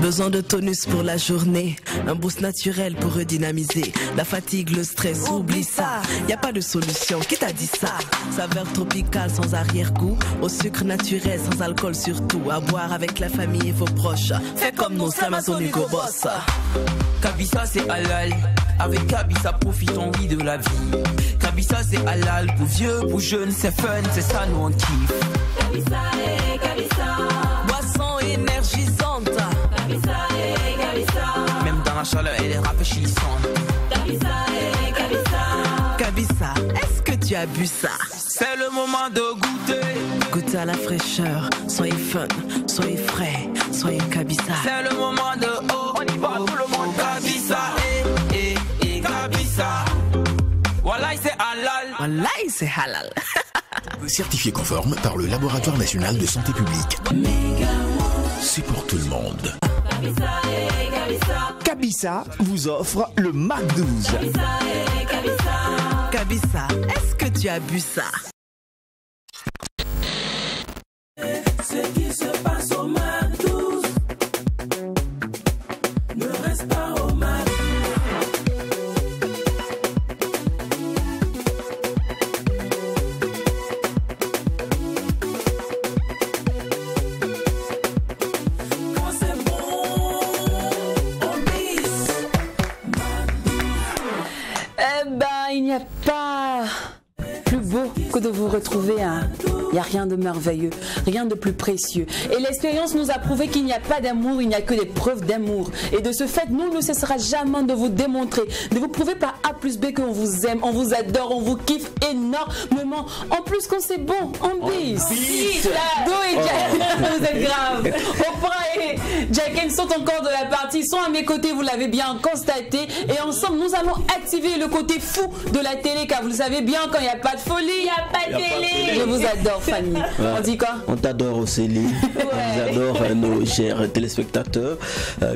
Besoin de tonus pour la journée, un boost naturel pour redynamiser. La fatigue, le stress, oublie ça. Y a pas de solution, qui t'a dit ça? Saveur tropicale sans arrière-goût, au sucre naturel sans alcool surtout. À boire avec la famille et vos proches. Fais comme nous, c'est Amazon Hugo Boss. Kabisa c'est halal, avec Kabisa profitons oui de la vie. Kabisa c'est halal, pour vieux, pour jeunes, c'est fun, c'est ça nous on kiffe. Kabisa et Kabisa, boisson énergisante. Kabisa et Kabisa, Même dans la chaleur elle est rafraîchissante. Kabisa et Kabisa, Kabisa, est-ce que tu as bu ça? C'est le moment de goûter. Goûtez à la fraîcheur, soyez fun, soyez frais, soyez Kabisa. C'est le moment de oh, on y va tout le monde. Kabisa et Kabisa. Voilà c'est halal. Wallahi, c'est halal. Certifié conforme par le Laboratoire National de Santé Publique. C'est pour tout le monde. Kabisa et Kabisa, Kabisa vous offre le Mac 12. Kabisa et Kabisa, Kabisa, est-ce que tu as bu ça? Ce qui se passe au Mac 12 ne reste pas au Mac. Quand c'est bon, on bise. Eh ben, il n'y a pas plus beau que de vous retrouver à... Il n'y a rien de merveilleux, rien de plus précieux. Et l'expérience nous a prouvé qu'il n'y a pas d'amour, il n'y a que des preuves d'amour. Et de ce fait, nous ne cessera jamais de vous démontrer, de vous prouver par A plus B qu'on vous aime, on vous adore, on vous kiffe énormément. En plus, quand c'est bon, on bise. Do et Jack, vous êtes grave. Oprah et Jacken sont encore de la partie, ils sont à mes côtés, vous l'avez bien constaté. Et ensemble, nous allons activer le côté fou de la télé, car vous le savez bien, quand il n'y a pas de folie, il n'y a pas de télé. Je vous adore, Fanny. Ouais. On dit quoi? On t'adore aussi, Lee. On vous adore, nos chers téléspectateurs.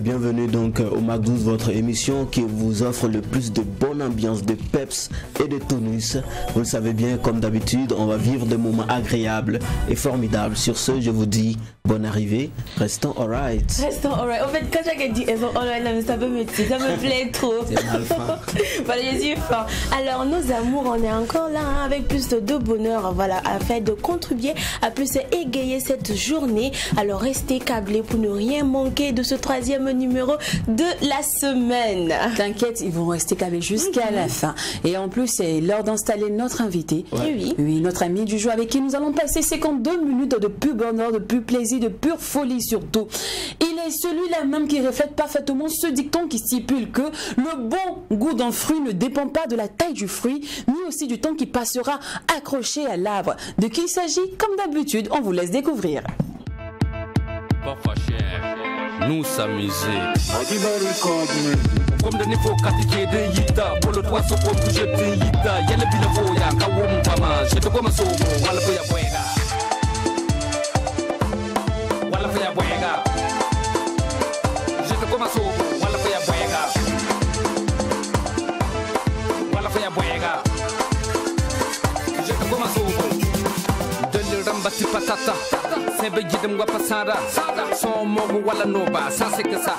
Bienvenue donc au Mac 12, votre émission qui vous offre le plus de bonne ambiance, de peps et de tonus. Vous le savez bien, comme d'habitude, on va vivre des moments agréables et formidables. Sur ce, je vous dis bonne arrivée. Restons alright. Restons alright. En fait, quand j'ai dit alright, là, ça me plaît, ça me plaît trop. C'est mal fin. Voilà, je suis fort. Alors, nos amours, on est encore là hein, avec plus de bonheur, voilà, afin de contribuer à plus égayer cette journée. Alors, restez câblés pour ne rien manquer de ce 3e numéro de la semaine. T'inquiète, ils vont rester câblés jusqu'à la fin. Et en plus, c'est l'heure d'installer notre invité. Ouais. Oui, notre ami du jour avec qui nous allons passer 52 minutes de pur bonheur, de pur plaisir, de pure folie surtout. Il est celui-là même qui reflète parfaitement ce dicton qui stipule que le bon goût d'un fruit ne dépend pas de la taille du fruit, ni aussi du temps qui passera accroché à l'arbre. De qui il s'agit? Comme d'habitude, on vous laisse découvrir. Papa cher, nous s'amuser. Comme de niveau katike de yita, pour le toit so comme que je te yita, y'a le binavo ya kawom pama, je te comme so, wala foya buega. Wala foya buega. Je te comme so, wala foya buega. Wala foya buega. Je te comme so. De le rambati patata. Sebe jidem wa pasara so mogu wala noba sa se que sa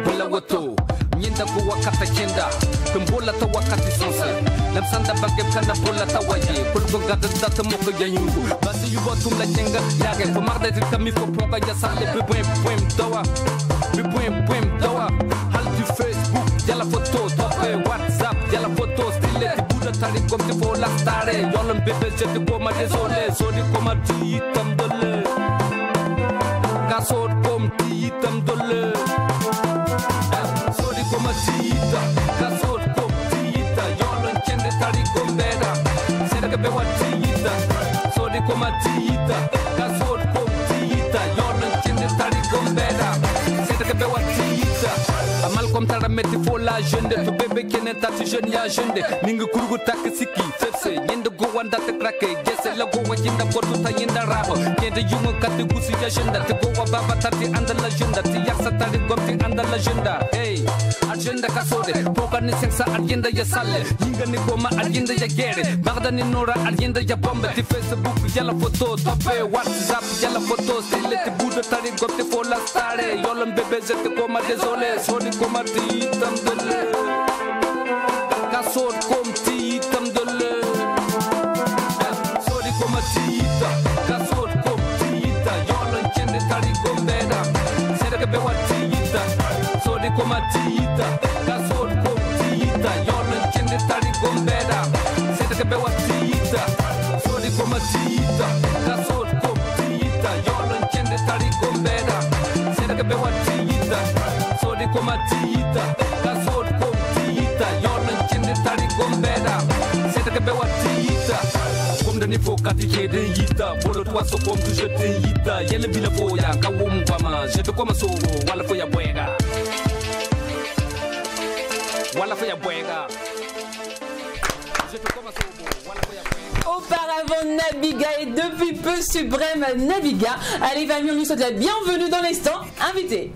bula wato nyinda go wakata kenda tumbola ta wakati sonse lam sanda bagem kana bola ta waje kulgo gada data moko yanyungu basi yubo tum la jenga yage ko marda de kami ko poka ya sale be poem dawa hal du Facebook yala photo tope WhatsApp yala photo style ti buda tari comme ti vola stare yolom bebe je te ko ma désolé so di ko ma ti tam dole Gasot kom tiitam dole Sodi koma tiita Gasot kom tiita Yolon kende tari kombera Sedaka bewa tiita Sodi koma tiita Gasot kom tiita Yolon kende tari kombera Sedaka bewa tiita Amal kom tara meti fola jende To bebe kene tati jeune ya jende Ningu kurugu tak siki Fepse Yende go wanda te krake Gese la go wa jinda botu ta yenda rabo Yende yungu kati gusi ya jenda Te go wa baba tati anda la jenda Ti yaksa tari gom ti anda agenda l'agenda hey agenda kasode poka ni sensa agenda ya sale yinga ni goma agenda ya gere bagda ni nora agenda ya bomba ti Facebook yalla photo tope WhatsApp yalla photo stile ti budo tari gote fo la stare yolom bebe zete koma désolé soni koma ti tam dole kasod kom ti tam dole soni koma ti kasod kom ti yolom chende tari gombeda sereke be watita soni koma ti kasod kom ti yolom chende tari gombeda sereke be watita soni koma ti kasod kom ti yolom chende tari gombeda sereke be watita soni koma ti kasod kom ti yolom chende tari gombeda sereke be watita comme de faut kati de yita bolo toi so comme je te yita yele bila foya kawum kwama je te koma so wala foya bwega wala foya bwega je te koma so wala foya bwega. Auparavant Nabiga et depuis peu Suprême Nabiga. Allez famille, on nous souhaite la bienvenue dans l'instant invité.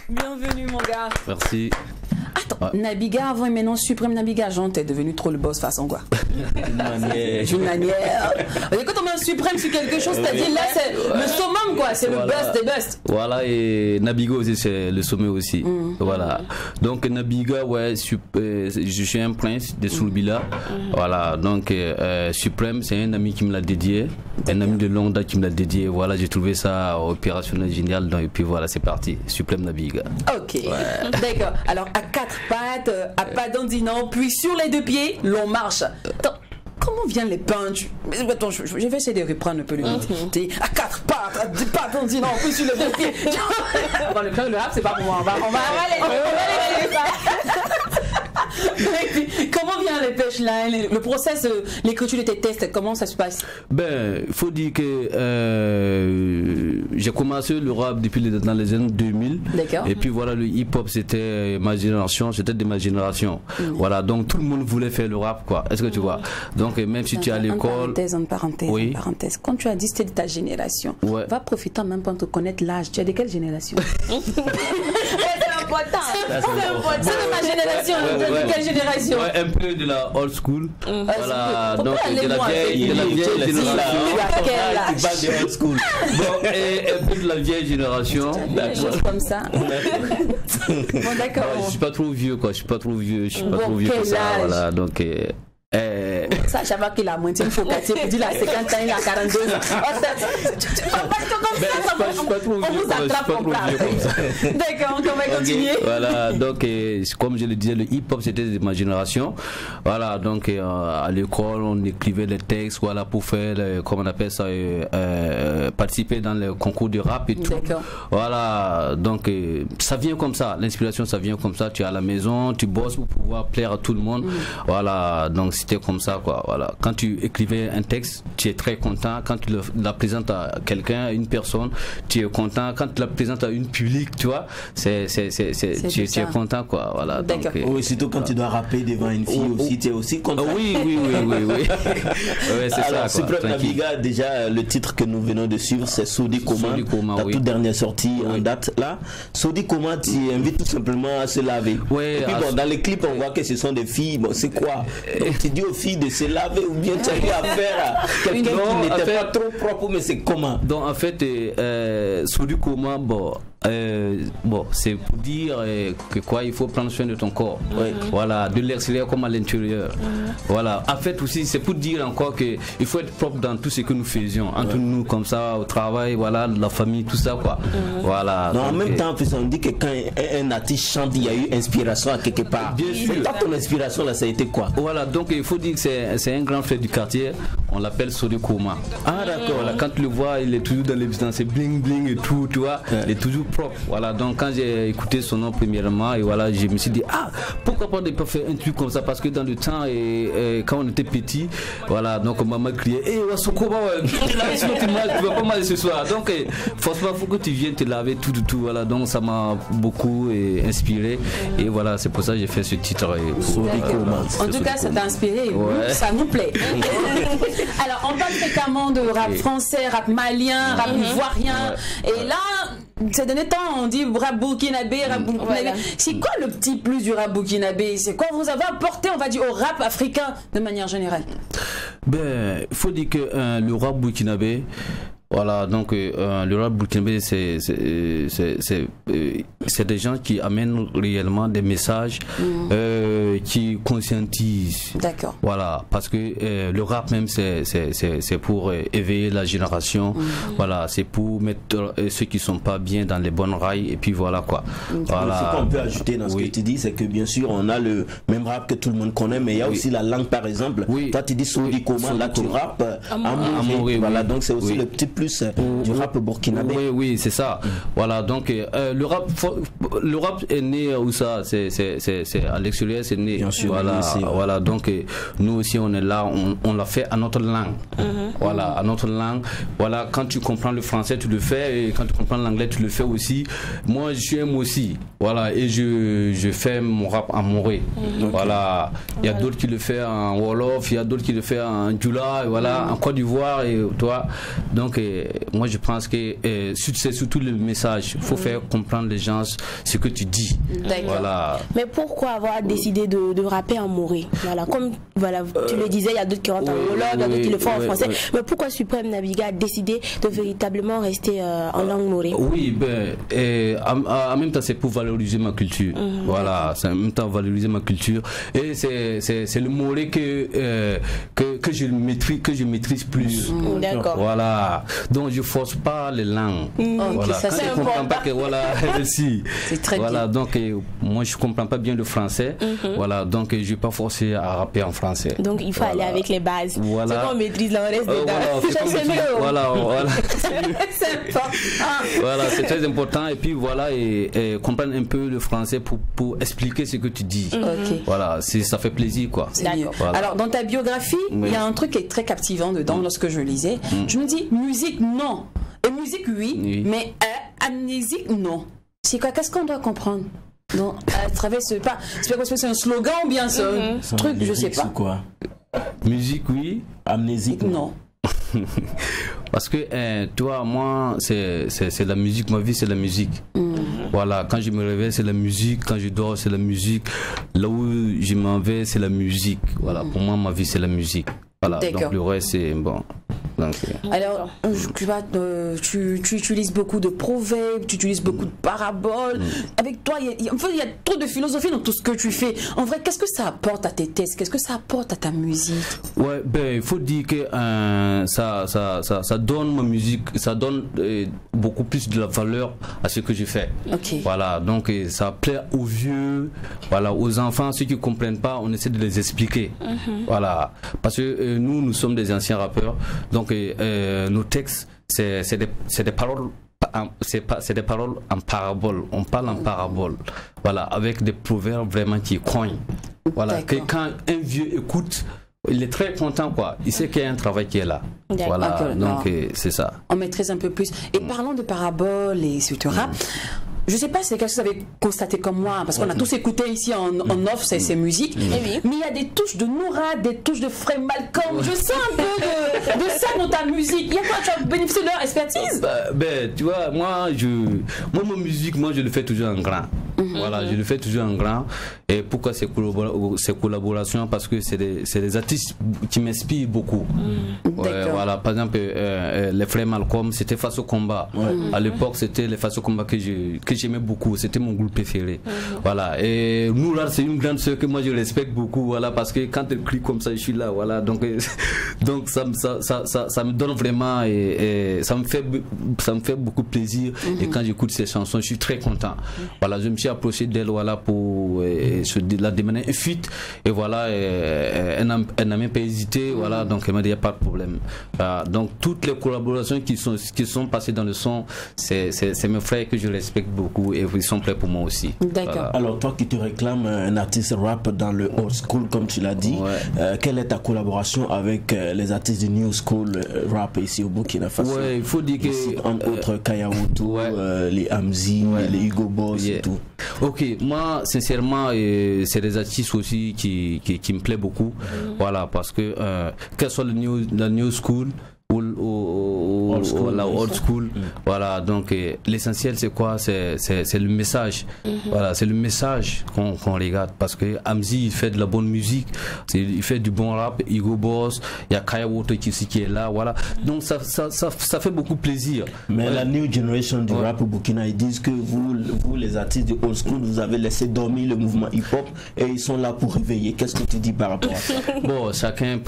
Bienvenue mon gars. Merci. Attends, ouais. Nabiga avant et maintenant Suprême Nabiga, Jean, t'es devenu trop le boss façon quoi. D'une manière. Quand on met un Suprême sur quelque chose, c'est-à-dire là c'est le summum quoi, c'est voilà. Le bust des busts. Voilà, et Nabiga aussi c'est le sommet aussi. Voilà. Donc Nabiga, ouais, je suis un prince de Soulbila. Voilà, donc Suprême c'est un ami qui me l'a dédié, un ami de longue date qui me l'a dédié. Voilà, j'ai trouvé ça opérationnel génial, donc, et puis voilà, c'est parti. Suprême Nabiga. Ok, ouais. D'accord. Alors à quatre pattes, à pas dandinant, puis sur les deux pieds, l'on marche. Attends, comment viennent les punch? Attends, je vais essayer de reprendre un peu le rythme. À quatre pattes, pas dandinant, puis sur les deux pieds. Bon, le rap, c'est pas pour moi. On va aller comment vient les punchlines, le process, l'écriture de tes tests, comment ça se passe? Ben, il faut dire que j'ai commencé le rap depuis dans les années 2000. D'accord. Et puis voilà, le hip-hop c'était ma génération, c'était de ma génération. Voilà, donc tout le monde voulait faire le rap, quoi. Est-ce que tu vois? Donc même si tu es à l'école. En parenthèse. Quand tu as dit c'était de ta génération, ouais. Va profiter en même temps de te connaître l'âge. Tu es de quelle génération? C'est important. C'est de ma génération. De quelle génération? Ouais, un peu de la old school. Voilà, donc de la vieille génération. Tu parles de old school. Bon, et un peu de la vieille génération. Des choses comme ça. Bon, d'accord. Je suis pas trop vieux, quoi. Je suis pas trop vieux que ça. Voilà, donc. Ça, je sais pas qu'il a moins de focatier pour dire la 50 ans, il a 42 ans. Je suis pas trop vieux. D'accord, on va continuer. Voilà, donc comme je le disais, le hip-hop c'était de ma génération. Voilà, donc à l'école on écrivait les textes, voilà, pour faire, comment on appelle ça, participer dans le concours de rap et tout. Voilà, donc ça vient comme ça, l'inspiration ça vient comme ça. Tu es à la maison, tu bosses pour pouvoir plaire à tout le monde. Voilà, donc c'était comme ça, quoi. Voilà, quand tu écrivais un texte, tu es très content. Quand tu la présentes à quelqu'un, à une personne, tu es content. Quand tu la présentes à une public, tu vois, tu es content, quoi. Voilà. Donc, oui, surtout quand tu dois rapper devant une fille aussi, tu es aussi content. Oui. Ouais, c'est ça. Suprême Nabiga, déjà le titre que nous venons de suivre, c'est Sodi Koma. Ta toute dernière sortie en date là. Sodi Koma, tu invites tout simplement à se laver. Ouais, et puis bon, dans les clips, on voit que ce sont des filles. Bon, c'est quoi? Donc tu dis aux filles de se laver ou bien tu as eu affaire à quelqu'un qui n'était pas trop propre, mais c'est comment? Donc en fait, Sodi Koma, bon, c'est pour dire que quoi, il faut prendre soin de ton corps. Voilà, de l'extérieur comme à l'intérieur. Voilà, en fait aussi, c'est pour dire encore que il faut être propre dans tout ce que nous faisions, entre nous comme ça, au travail, voilà, la famille, tout ça, quoi. Voilà. Non, en même temps, on dit que quand un artiste chante, il y a eu inspiration à quelque part. Bien sûr. Toi, ton inspiration là, ça a été quoi? Voilà, donc il faut dire que c'est un grand frère du quartier. on l'appelle Sodekoma. Ah d'accord. Voilà, quand tu le vois, il est toujours dans ses bling bling et tout, tu vois, il est toujours propre. Voilà, donc quand j'ai écouté son nom premièrement, et voilà, je me suis dit, ah, pourquoi pas ne pas faire un truc comme ça, parce que dans le temps, et quand on était petit, voilà, donc maman criait, hé, Wasokoma, tu vas pas mal ce soir. Donc, forcément, il faut que tu viennes te laver tout, voilà, donc ça m'a beaucoup inspiré, et voilà, c'est pour ça que j'ai fait ce titre. En tout cas, ça t'a inspiré, ça nous plaît. Alors, on parle fréquemment de rap français, rap malien, rap ivoirien, et là, ces derniers temps, on dit rap burkinabé, rap burkinabé. C'est quoi le petit plus du rap burkinabé? C'est quoi vous avez apporté, on va dire, au rap africain de manière générale? Ben, il faut dire que le rap burkinabé, voilà, donc le rap burkinabé, c'est des gens qui amènent réellement des messages qui conscientisent. D'accord. Voilà, parce que le rap même, c'est pour éveiller la génération. Voilà, c'est pour mettre ceux qui sont pas bien dans les bonnes rails, et puis voilà quoi. Voilà. Ce qu'on peut ajouter dans ce que tu dis, c'est que bien sûr, on a le même rap que tout le monde connaît, mais il y a aussi la langue, par exemple. Toi, tu dis Sodekoma, là, tu rappes Amoré. Voilà, donc c'est aussi le petit plus du rap burkinabé. Oui, c'est ça. Voilà, donc le rap est né où ça? C'est à l'extérieur, c'est né. Bien sûr. Voilà, voilà. Donc nous aussi, on est là, on l'a fait à notre langue. Voilà, à notre langue. Voilà, quand tu comprends le français, tu le fais, et quand tu comprends l'anglais, tu le fais aussi. Moi, je suis un aussi. Voilà, et je fais mon rap en moré. Voilà, il y a d'autres qui le font en wolof, il y a d'autres qui le font en djoula, voilà, en Côte d'Ivoire, et toi. Donc moi je pense que c'est surtout le message. Il faut faire comprendre les gens ce que tu dis. Voilà. Mais pourquoi avoir décidé de rapper en moré? Voilà, comme tu le disais, il y a d'autres qui rentrent en wolof, il y a d'autres qui le font en français. Mais pourquoi Suprême Naviga a décidé de véritablement rester en langue moré? Oui, ben, en même temps c'est pour valoriser ma culture. Voilà, c'est en même temps valoriser ma culture. Et c'est le moré que je maîtrise plus. D'accord. Voilà. Donc je force pas les langues. Voilà. Ça, quand je comprends pas que voilà, si. C'est très voilà, bien. donc moi je comprends pas bien le français. Voilà, donc je vais pas forcer à rapper en français. Donc il faut aller avec les bases. Voilà. C'est qu'on maîtrise la reste dedans. Voilà, C'est important. Voilà, c'est très important. Et puis voilà, et comprendre un peu le français pour expliquer ce que tu dis. Voilà, ça fait plaisir quoi. Voilà. Alors dans ta biographie, il y a un truc qui est très captivant dedans lorsque je lisais. Je me dis musique non, et musique oui. Mais amnésique non. C'est quoi? Qu'est-ce qu'on doit comprendre? Donc, à travers c'est un slogan ou bien c'est un truc, je sais pas. Quoi? Musique oui, amnésique non. Parce que toi, moi, c'est la musique. Ma vie, c'est la musique. Voilà, quand je me réveille, c'est la musique. Quand je dors, c'est la musique. Là où je m'en vais, c'est la musique. Voilà, pour moi, ma vie, c'est la musique. Voilà, donc le reste, c'est bon. Donc, alors, tu utilises beaucoup de proverbes, tu utilises beaucoup de paraboles. Avec toi, il y a trop de philosophie dans tout ce que tu fais. En vrai, qu'est-ce que ça apporte à tes textes? Qu'est-ce que ça apporte à ta musique? Ouais, ben, il faut dire que ça donne ma musique, ça donne beaucoup plus de la valeur à ce que je fais. Voilà, donc ça plaît aux vieux, voilà, aux enfants, ceux qui ne comprennent pas, on essaie de les expliquer. Voilà, parce que nous sommes des anciens rappeurs, donc nos textes, c'est des paroles. C'est des paroles en parabole. On parle en parabole. Voilà, avec des proverbes vraiment qui cognent. Voilà, que quand un vieux écoute, il est très content quoi. Il sait qu'il y a un travail qui est là. Voilà, donc c'est ça. On maîtrise un peu plus. Et parlons de paraboles et etc. Je sais pas si c'est quelque chose que vous avez constaté comme moi, parce qu'on a tous écouté ici en off ces musiques, mais il y a des touches de Noura, des touches de Frère Malcolm. Je sens un peu de ça dans ta musique. Il y a quoi? Tu as bénéficié de leur expertise? Ben, tu vois, moi, ma musique, je le fais toujours en grand. Voilà, je le fais toujours en grand. Et pourquoi ces collaborations? Parce que c'est des artistes qui m'inspirent beaucoup. Voilà, par exemple, les Frères Malcolm, c'était Face au combat. À l'époque, c'était les Face au combat que j'aimais beaucoup. C'était mon groupe préféré. Voilà. Et Noura, c'est une grande sœur que moi je respecte beaucoup. Voilà, parce que quand elle crie comme ça, je suis là. Voilà, donc ça me donne vraiment et ça me fait beaucoup plaisir. Et quand j'écoute ces chansons, je suis très content. Voilà, je me suis approché d'elle, voilà, pour la demander un feat, et voilà, elle n'a même pas hésité, voilà, donc elle m'a dit, il n'y a pas de problème. Donc toutes les collaborations qui sont passées dans le son, c'est mes frères que je respecte beaucoup, et ils sont prêts pour moi aussi. D'accord. Voilà. Alors toi qui te réclames un artiste rap dans le old school, comme tu l'as dit, quelle est ta collaboration avec les artistes du new school rap ici au Burkina Faso? Ouais, il faut dire que ici, entre autres Kaya Woto, les Hamzi, les Hugo Boss et tout. Ok, moi sincèrement c'est des artistes aussi qui me plaît beaucoup, voilà, parce que quel soit le new school ou la old school, voilà, donc l'essentiel c'est quoi? C'est le message, voilà, c'est le message qu'on regarde, parce que Hamzi il fait de la bonne musique, il fait du bon rap, Hugo Boss, il y a Kaya Woto qui est là, voilà, donc ça fait beaucoup plaisir. Mais la new generation du rap au Burkina, ils disent que vous les artistes du old school, vous avez laissé dormir le mouvement hip-hop et ils sont là pour réveiller. Qu'est-ce que tu dis par rapport à ça? Bon, chacun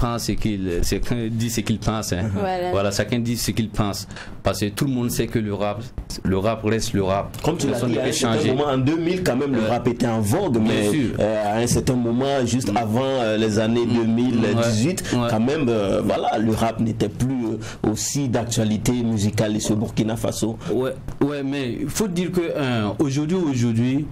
dit ce qu'il pense, hein. Voilà, chacun dit ce qu'il pense, parce que tout le monde sait que le rap reste le rap. Comme tu l'as dit, à un certain moment en 2000 quand même le rap était en vogue, mais à un certain moment, juste avant les années 2018, quand même voilà, le rap n'était plus aussi d'actualité musicale ici au Burkina Faso. Ouais, mais il faut dire que aujourd'hui,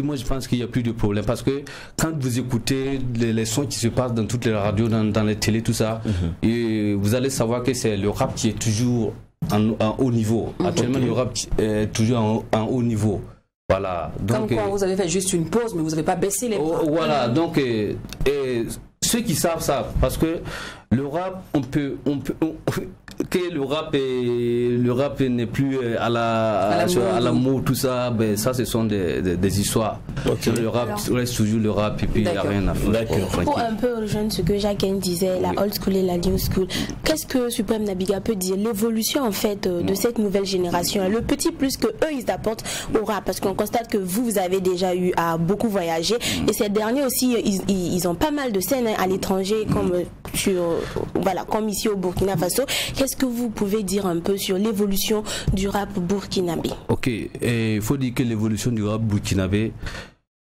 moi je pense qu'il n'y a plus de problème, parce que quand vous écoutez les sons qui se passent dans toutes les radios, dans les télés, tout ça, et vous allez savoir que c'est le rap qui est toujours en haut niveau. Actuellement, le rap est toujours en haut niveau. Voilà. Donc, comme quoi vous avez fait juste une pause, mais vous n'avez pas baissé les bras. Voilà, donc ceux qui savent ça, parce que le rap, que le rap n'est plus à la mode, tout ça, ben ça ce sont des histoires. Le rap reste toujours le rap, et puis il n'y a rien à faire. Pour un peu rejoindre ce que Jacques disait, la old school et la new school, qu'est-ce que Suprême Nabiga peut dire, l'évolution en fait de cette nouvelle génération, le petit plus que eux ils apportent au rap, parce qu'on constate que vous avez déjà eu à beaucoup voyager, et ces derniers aussi ils ont pas mal de scènes à l'étranger, comme ici au Burkina Faso. Qu'est-ce que vous pouvez dire un peu sur l'évolution du rap burkinabé? Ok, il faut dire que l'évolution du rap burkinabé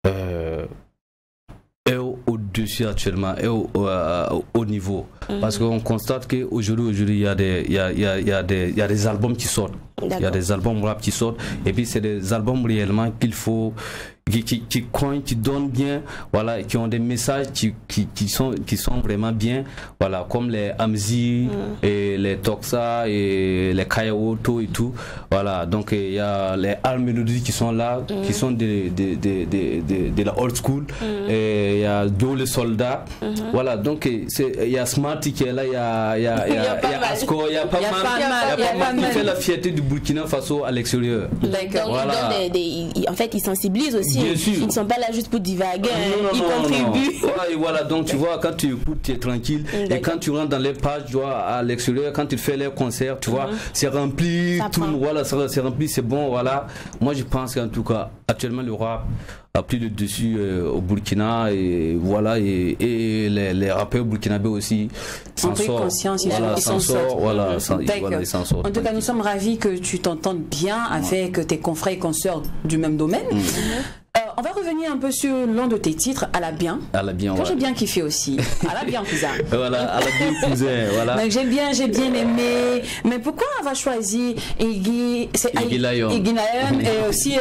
est au-dessus actuellement, est au niveau. Parce qu'on constate qu'aujourd'hui, il y a des albums qui sortent. Il y a des albums rap qui sortent, et puis c'est des albums réellement qu'il faut qui coignent, qui donnent bien, voilà, qui ont des messages qui sont vraiment bien, voilà, comme les Hamzi et les Toxa et les Kaya Woto et tout, voilà. Donc il y a les Al-Melody qui sont là, qui sont de la old school, et il y a Joe le soldat, voilà. Donc il y a Smarty qui est là, il y a Asko, il y a pas mal qui fait la fierté du Burkina Faso à l'extérieur. Voilà. En fait, ils sensibilisent aussi. Bien sûr. Ils ne sont pas là juste pour divaguer, ils contribuent. Ouais, voilà, donc tu vois, quand tu écoutes, tu es tranquille. Et quand tu rentres dans les pages, tu vois, à l'extérieur, quand tu fais les concerts, tu vois, c'est rempli, voilà, c'est rempli, c'est bon, voilà. Moi, je pense qu'en tout cas, actuellement, le rap a pris le dessus au Burkina, et voilà, et les rappeurs burkinabés aussi s'en sortent. Voilà, ils s'en sortent. Voilà, ils s'en sortent. En tout cas, nous sommes ravis que tu t'entendes bien avec tes confrères et consoeurs du même domaine. On va revenir un peu sur l'un de tes titres, À la bien. À la bien, que j'ai bien kiffé aussi. À la bien, cousin. Voilà, À la bien, cousin. Voilà. J'ai bien aimé. Mais pourquoi avoir choisi Iggy Lion et aussi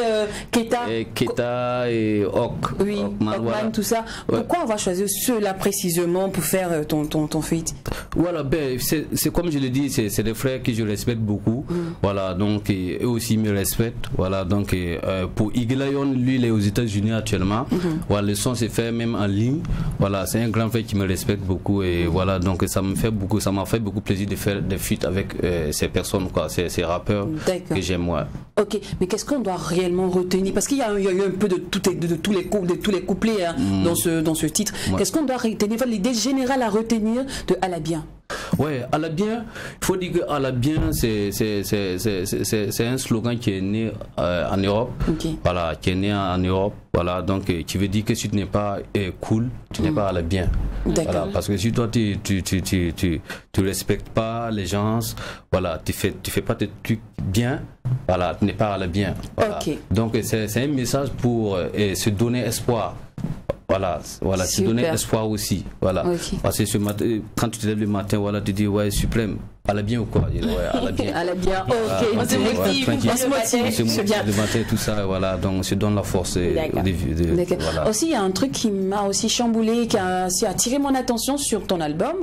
Keta et Hawk. Oui, Hawkman, tout ça. Pourquoi avoir choisi ceux-là précisément pour faire ton feat? Voilà, ben, c'est comme je l'ai dit, c'est des frères que je respecte beaucoup. Voilà, donc eux aussi me respectent. Voilà, donc pour Iggy Lion, lui, il est aux États-Unis actuellement. Voilà, le son s'est fait même en ligne. Voilà, c'est un grand frère qui me respecte beaucoup, et voilà, donc ça m'a fait beaucoup plaisir de faire des feats avec ces personnes, quoi, ces rappeurs que j'aime, moi. Ok, mais qu'est-ce qu'on doit réellement retenir? Parce qu'il y a eu un peu de tous les couplets dans ce titre. Qu'est-ce qu'on doit retenir? L'idée générale à retenir de À la bien. Ouais, à la bien, il faut dire que à la bien, c'est un slogan qui est né en Europe. Okay. Voilà, qui est né en Europe. Voilà, donc qui veut dire que si tu n'es pas cool, tu n'es pas à la bien. Voilà, parce que si toi tu respectes pas les gens, voilà, tu fais pas tes trucs bien, voilà, tu n'es pas à la bien. Voilà. Okay. Donc c'est un message pour se donner espoir. Voilà, se donner espoir aussi. Voilà. Okay. Parce que quand tu te lèves le matin, voilà, tu dis ouais, suprême. À la bien ou quoi? Ouais, à la bien. À la bien, ok. On se motive, c'est bien. Le matin, tout ça, voilà, donc on se donne la force. Voilà. Aussi, il y a un truc qui m'a aussi chamboulé, qui a aussi attiré mon attention sur ton album,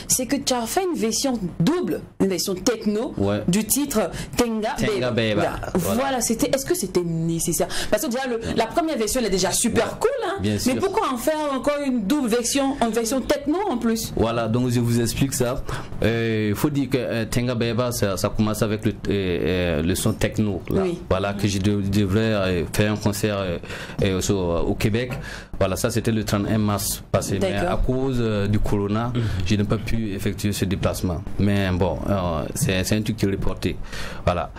c'est que tu as fait une version double, une version techno du titre Tenga Beba. Voilà, est-ce que c'était nécessaire? Parce que déjà, la première version, elle est déjà super cool, hein. Mais pourquoi en faire encore une double version, en version techno en plus? Voilà, donc je vous explique ça. Il faut dire que Tenga Beba, ça commence avec le son techno. Là. Oui. Voilà, que je devrais faire un concert au Québec. Voilà, ça c'était le 31 mars passé. Mais à cause du corona, je n'ai pas pu effectuer ce déplacement. Mais bon, c'est un truc qui est reporté. Voilà.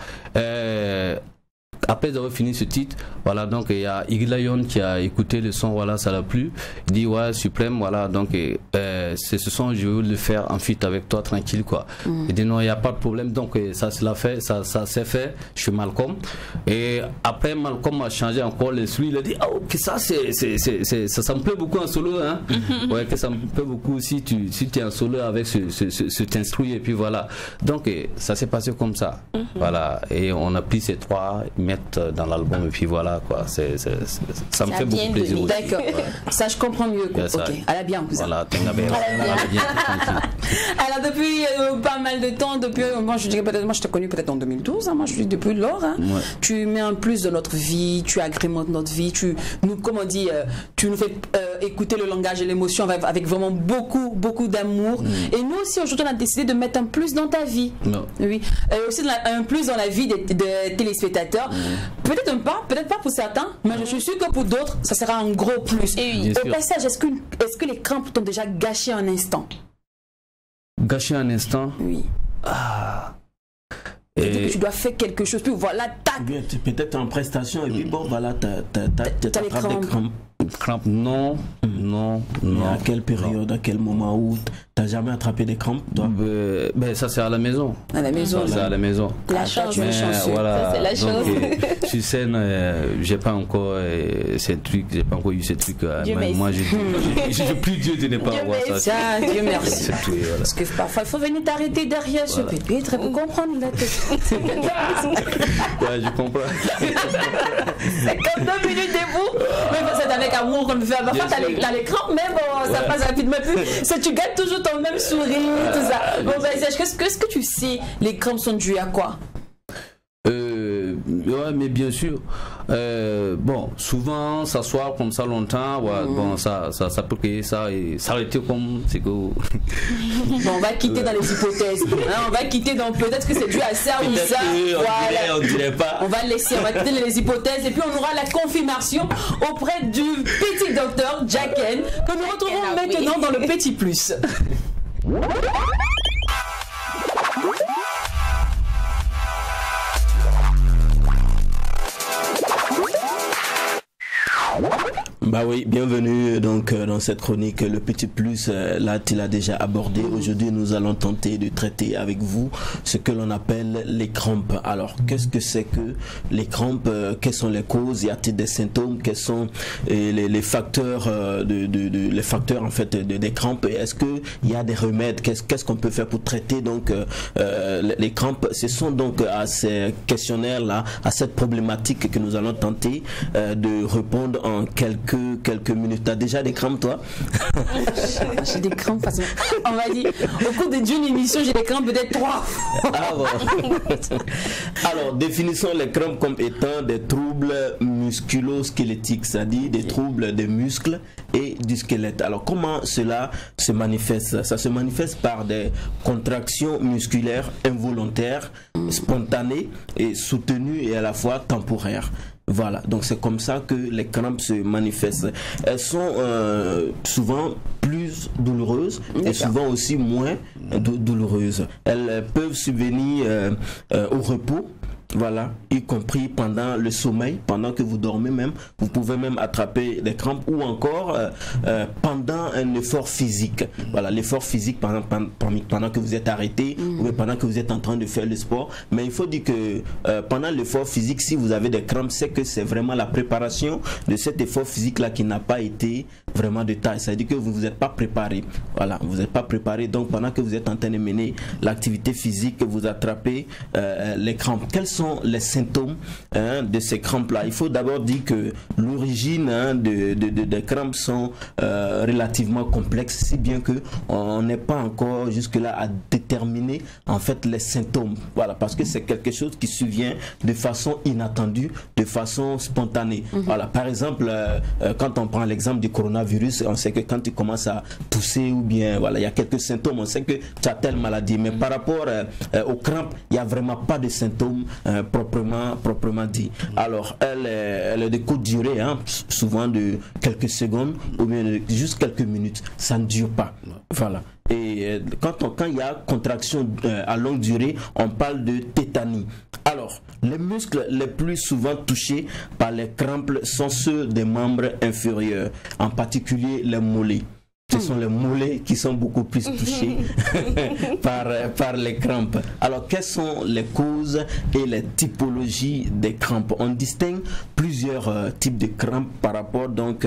Après avoir fini ce titre, voilà, donc il y a Iggy Lion qui a écouté le son, voilà, ça l'a plu. Il dit ouais, suprême, voilà, donc c'est ce son, je veux le faire en feat avec toi tranquille quoi. Il dit non, il n'y a pas de problème, donc ça s'est fait chez Malcolm. Et après Malcolm a changé encore le swing, il a dit oh, que ça ça me plaît beaucoup en solo, hein. Ouais, que ça me plaît beaucoup si tu es en solo avec cet instruit et puis voilà. Donc ça s'est passé comme ça, voilà, et on a pris ces trois mettre dans l'album et puis voilà quoi, ça me fait beaucoup plaisir aussi. D'accord, ça je comprends mieux quoi. Ok, à la bien cousin. Voilà, alors depuis pas mal de temps, depuis moi je dirais peut-être, moi je t'ai connu peut-être en 2012, hein, moi je dis depuis lors, hein, tu mets un plus de notre vie, tu agrémentes notre vie, tu nous, comme on dit, tu nous fais écouter le langage et l'émotion avec vraiment beaucoup d'amour. Et nous aussi aujourd'hui on a décidé de mettre un plus dans ta vie. Oui, aussi un plus dans la vie des téléspectateurs. Peut-être pas pour certains, mais je suis sûre que pour d'autres, ça sera un gros plus. Et au passage, est-ce que les crampes t'ont déjà gâché un instant? Gâché un instant? Oui. Et tu dois faire quelque chose, puis voilà, tac. Peut-être en prestation, et puis bon, voilà, t'as les crampes. Non. À quelle période, à quel moment où t'as jamais attrapé des crampes, toi? Ça c'est à la maison. À la maison. C'est à la maison. La chance, tu es chanceux. Voilà, c'est la chance. Sur scène, j'ai pas encore ces trucs, j'ai pas encore eu ces trucs. Moi, je prie Dieu de ne pas avoir ça. Dieu merci. Tout, voilà. Parce que parfois, il faut venir t'arrêter derrière ce pupitre pour comprendre la tête. Ouais, je comprends. 52 minutes debout. Mais bon, c'est avec amour qu'on le fait. Parfois, t'as les crampes, mais bon, ça passe rapidement. Tu gardes toujours ton même sourire, tout ça. Bon, est-ce que tu sais, les crampes sont dues à quoi? Ouais, mais bien sûr. Bon, souvent s'asseoir comme ça longtemps, bon, ça peut créer ça et s'arrêter comme c'est que. Bon, on va quitter dans les hypothèses. On va quitter dans peut-être que c'est dû à ça ou ça. Voilà. On dirait pas. On va quitter les hypothèses et puis on aura la confirmation auprès du petit docteur Jacken que nous retrouvons maintenant dans le Petit Plus. Bah oui, bienvenue donc dans cette chronique Le Petit Plus. Là, tu l'as déjà abordé. Aujourd'hui, nous allons tenter de traiter avec vous ce que l'on appelle les crampes. Alors, qu'est-ce que c'est que les crampes? Quelles sont les causes? Y a-t-il des symptômes? Quels sont les facteurs les facteurs en fait des crampes? Est-ce que il y a des remèdes? Qu'est-ce qu'on peut faire pour traiter donc les crampes? Ce sont donc à ces questionnaires là, à cette problématique que nous allons tenter de répondre en quelques minutes. T'as déjà des crampes, toi? J'ai des crampes parce que on m'a dit au cours d'une émission j'ai des crampes peut-être 3. Ah bon. Alors définissons les crampes comme étant des troubles musculo-squelettiques, c'est-à-dire des troubles des muscles et du squelette. Alors comment cela se manifeste? Ça se manifeste par des contractions musculaires involontaires, spontanées et soutenues et à la fois temporaires. Voilà, donc c'est comme ça que les crampes se manifestent. Elles sont souvent plus plus douloureuses et souvent aussi moins douloureuses. Elles peuvent subvenir au repos. Voilà, y compris pendant le sommeil, pendant que vous dormez même, vous pouvez même attraper des crampes ou encore pendant un effort physique. Voilà, l'effort physique pendant que vous êtes arrêté ou pendant que vous êtes en train de faire le sport. Mais il faut dire que pendant l'effort physique, si vous avez des crampes, c'est que c'est vraiment la préparation de cet effort physique-là qui n'a pas été vraiment de taille. C'est-à-dire que vous ne vous êtes pas préparé. Voilà, vous n'êtes pas préparé. Donc pendant que vous êtes en train de mener l'activité physique, vous attrapez les crampes. Quels sont les symptômes de ces crampes-là? Il faut d'abord dire que l'origine des crampes sont relativement complexes, si bien que on n'est pas encore jusque-là à déterminer en fait les symptômes. Voilà, parce que c'est quelque chose qui survient de façon inattendue, de façon spontanée. Voilà, par exemple, quand on prend l'exemple du coronavirus, on sait que quand tu commences à tousser ou bien voilà, il y a quelques symptômes, on sait que tu as telle maladie. Mais par rapport aux crampes, il n'y a vraiment pas de symptômes proprement dit. Alors elle est de courte durée, souvent de quelques secondes ou bien de juste quelques minutes, ça ne dure pas. Voilà. Et quand il y a contraction à longue durée, on parle de tétanie. Alors, les muscles les plus souvent touchés par les crampes sont ceux des membres inférieurs, en particulier les mollets. Ce sont les mollets qui sont beaucoup plus touchés par les crampes. Alors, quelles sont les causes et les typologies des crampes? On distingue plusieurs types de crampes par rapport donc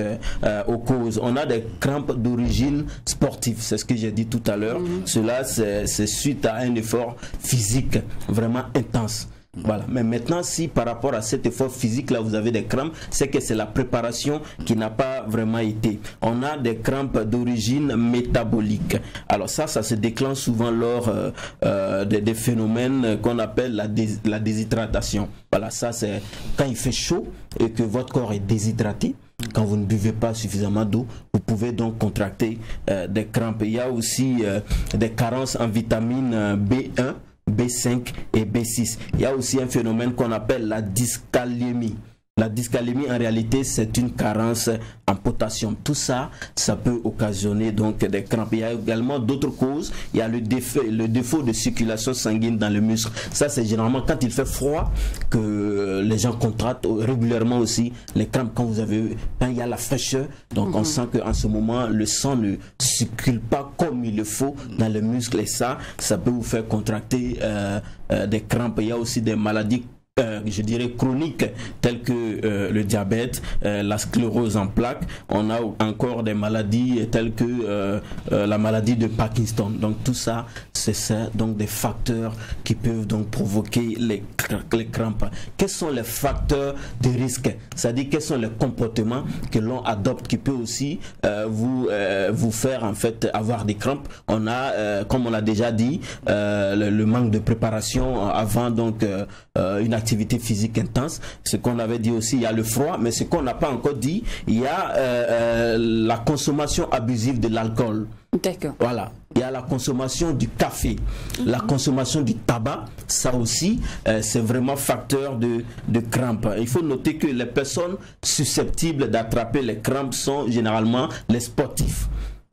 aux causes. On a des crampes d'origine sportive, c'est ce que j'ai dit tout à l'heure. Cela, c'est suite à un effort physique vraiment intense. Voilà. Mais maintenant, si par rapport à cet effort physique là vous avez des crampes, c'est que c'est la préparation qui n'a pas vraiment été. On a des crampes d'origine métabolique. Alors ça se déclenche souvent lors des phénomènes qu'on appelle la déshydratation. Voilà, ça c'est quand il fait chaud et que votre corps est déshydraté. Quand vous ne buvez pas suffisamment d'eau, vous pouvez donc contracter des crampes. Il y a aussi des carences en vitamine B1, B5 et B6. Il y a aussi un phénomène qu'on appelle la dyscalémie. La dyscalémie, en réalité, c'est une carence en potassium. Tout ça, ça peut occasionner donc des crampes. Il y a également d'autres causes. Il y a le défaut de circulation sanguine dans le muscle. Ça, c'est généralement quand il fait froid que les gens contractent régulièrement aussi les crampes. Quand il y a la fraîcheur, donc on sent qu'en ce moment, le sang ne circule pas comme il le faut dans le muscle. Et ça peut vous faire contracter des crampes. Il y a aussi des maladies je dirais chroniques telles que le diabète, la sclérose en plaques. On a encore des maladies telles que la maladie de Parkinson. Donc tout ça, c'est ça, donc des facteurs qui peuvent donc provoquer les crampes. Quels sont les facteurs de risque? C'est-à-dire quels sont les comportements que l'on adopte qui peut aussi vous faire en fait avoir des crampes? On a, comme on l'a déjà dit, le manque de préparation avant donc une activité physique intense. Ce qu'on avait dit aussi, il y a le froid, mais ce qu'on n'a pas encore dit, il y a la consommation abusive de l'alcool. D'accord. Voilà. Il y a la consommation du café, la consommation du tabac. Ça aussi, c'est vraiment facteur de crampes. Il faut noter que les personnes susceptibles d'attraper les crampes sont généralement les sportifs.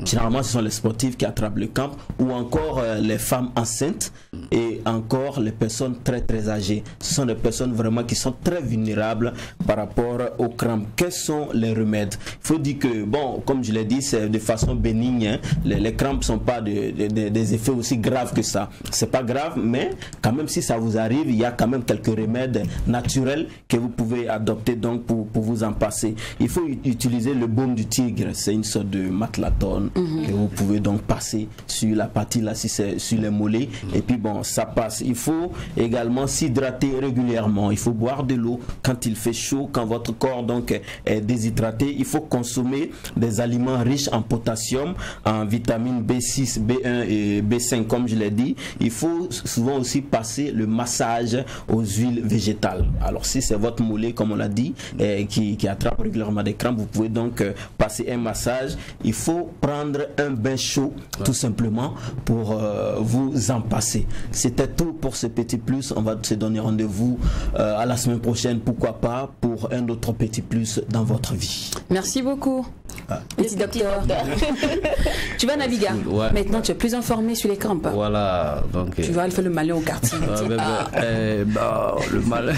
Généralement, ce sont les sportifs qui attrapent le crampe, ou encore les femmes enceintes et encore les personnes très âgées. Ce sont des personnes vraiment qui sont très vulnérables par rapport aux crampes. Quels sont les remèdes? Il faut dire que, bon, comme je l'ai dit, c'est de façon bénigne. Hein. Les crampes ne sont pas des effets aussi graves que ça. C'est pas grave, mais quand même, si ça vous arrive, il y a quand même quelques remèdes naturels que vous pouvez adopter donc pour vous en passer. Il faut utiliser le baume du tigre. C'est une sorte de matelatone que vous pouvez donc passer sur la partie là, si c'est sur les mollets, et puis bon, ça passe. Il faut également s'hydrater régulièrement. Il faut boire de l'eau quand il fait chaud, quand votre corps donc est déshydraté. Il faut consommer des aliments riches en potassium, en vitamines B6, B1 et B5 comme je l'ai dit. Il faut souvent aussi passer le massage aux huiles végétales. Alors si c'est votre mollet comme on l'a dit, qui attrape régulièrement des crampes, vous pouvez donc passer un massage. Il faut prendre un bain chaud tout simplement pour vous en passer. C'était tout pour ce petit plus. On va se donner rendez-vous à la semaine prochaine, pourquoi pas, pour un autre petit plus dans votre vie. Merci beaucoup. Petit docteur. Tu vas naviguer. Ouais. Maintenant, tu es plus informé sur les camps. Voilà. Donc, tu vas aller faire le malin au quartier. Le malin.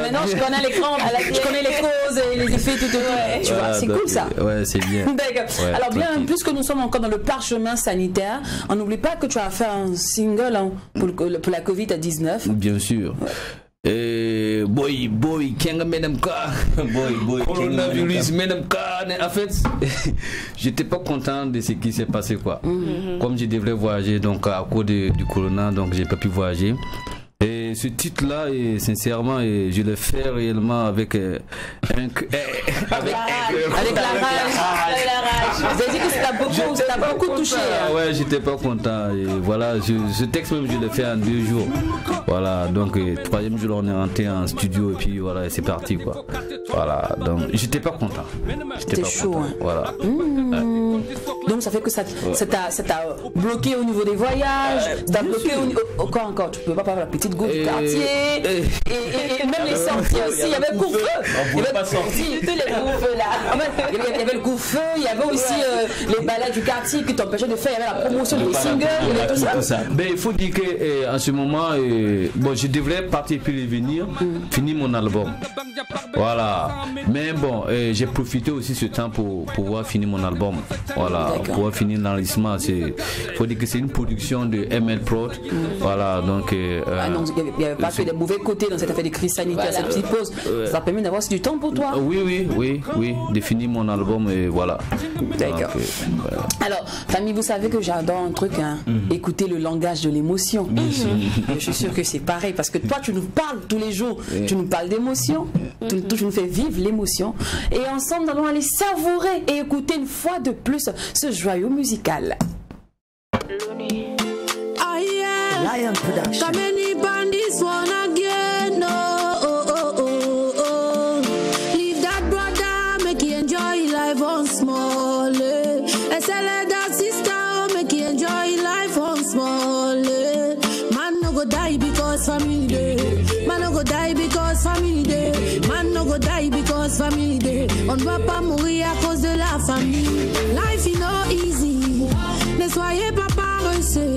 Maintenant, je connais les camps, je connais les causes et les effets, tout. Tu vois, c'est cool ça. Ouais, c'est bien. D'accord. Ouais, alors, bien, puisque nous sommes encore dans le parchemin sanitaire, on n'oublie pas que tu as fait un single pour la Covid-19. Bien sûr. Boy, kenga menam ka. Boy, coronavirus menam ka. En fait, j'étais pas content de ce qui s'est passé, quoi. Comme je devrais voyager, donc à cause du corona, donc j'ai pas pu voyager. Et ce titre-là, sincèrement, je le fais réellement avec la rage. Vous avez dit que ça t'a beaucoup touché. Ouais, j'étais pas content. Et voilà, ce texte même, je l'ai fait en 2 jours. Voilà, donc 3e jour, on est rentré en studio et puis voilà, c'est parti, quoi. Voilà, donc j'étais pas content. C'était chaud. Hein. Voilà. Donc ça fait que ça t'a bloqué au niveau des voyages, ça t'a bloqué au corps encore. Tu peux pas parler de la petite go du quartier et même les sorties aussi. Il y avait le couvre-feu. On pouvait pas sortir. Tous les couvre-feux là. Il y avait le couvre-feu. Il y avait aussi les balades du quartier qui t'empêchaient de faire. Il y avait la promotion des singles et tout ça. Ben il faut dire que en ce moment, bon, je devrais partir puis revenir, finir mon album. Voilà. Mais bon, j'ai profité aussi ce temps pour pouvoir finir mon album. Voilà. Pour pouvoir finir l'enregistrement. Il faut dire que c'est une production de ML Prod. Voilà. Donc. Non, il n'y avait pas que des mauvais côtés dans cette affaire de crise sanitaire, cette petite pause. Ça permet d'avoir du temps pour toi. Oui, de finir mon album et voilà. D'accord. Alors, famille, vous savez que j'adore un truc, hein, écouter le langage de l'émotion. Je suis sûr que c'est pareil parce que toi, tu nous parles tous les jours, tu nous parles d'émotion, tu nous fais vivre l'émotion. Et ensemble, nous allons aller savourer et écouter une fois de plus ce joyau musical. Lion Production. Come any band this one again, leave that brother, make you enjoy life on small. Excel that sister, make you enjoy life on small. Man no go die because family day. Man no go die because family day. Man no go die because family day. On ne va pas mourir à cause de la famille. Life is not easy. Ne soyez pas paresseux.